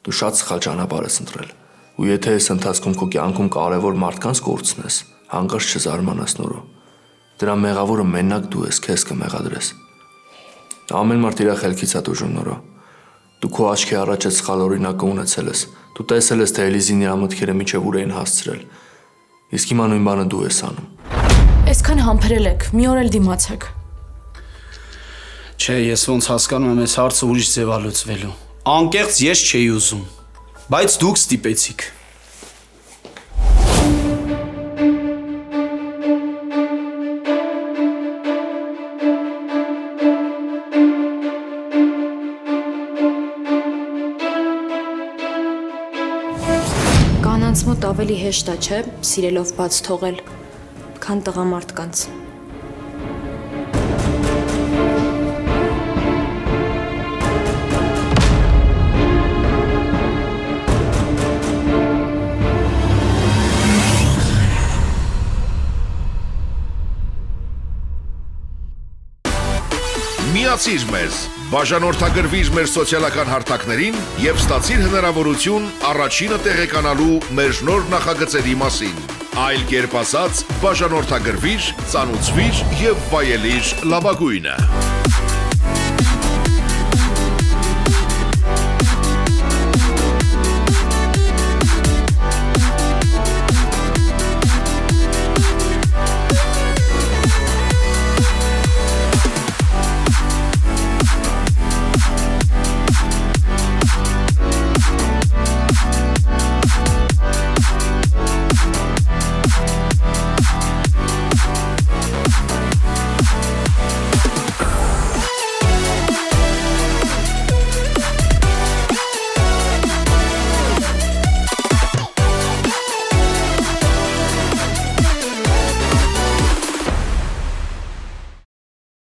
Դու շատ սխալ ճանապարհ ես ընտրել։ Ու եթե այս ընթացքում քո կյանքում կարևոր մարդկանց կորցնես, հանկարծ չզարմանաս Նորո։ Դրա մեղավորը մենակ դու ես, քեզ կմեղադրես։ Ամեն մարդ իր խելքից է տուժում Նորո։ Դու քո աչքի առաջ այդ սխալ օրինակը ունեցել ես։ Դու տեսել ես, թե Էլիզին իր մտքերը միջև ուր էին հասցրել։ Իսկ հիմա նույն բանը դու ես անում։ Այսքան համբերել եք, մի օր էլ դիմացեք։ Չէ, ես ոնց հասկանում եմ, այս հարցը ուրիշ ձև ա լուծվելու։ Անկեղծ ես չէի ուզում, բայց դուք ստիպեցիք։ Կանանց մոտ ավելի հեշտ է, չէ, սիրելով բաց թողել, քան տղամարդկանց։ Միացիր մեզ, բաժանորդագրվիր մեր սոցիալական հարթակներին և ստացիր հնարավորություն առաջինը տեղեկանալու մեր նոր նախագծերի մասին։ Այլ կերպ ասած, բաժանորդագրվիր, ծանուցվիր և վայելիր լավագույնը։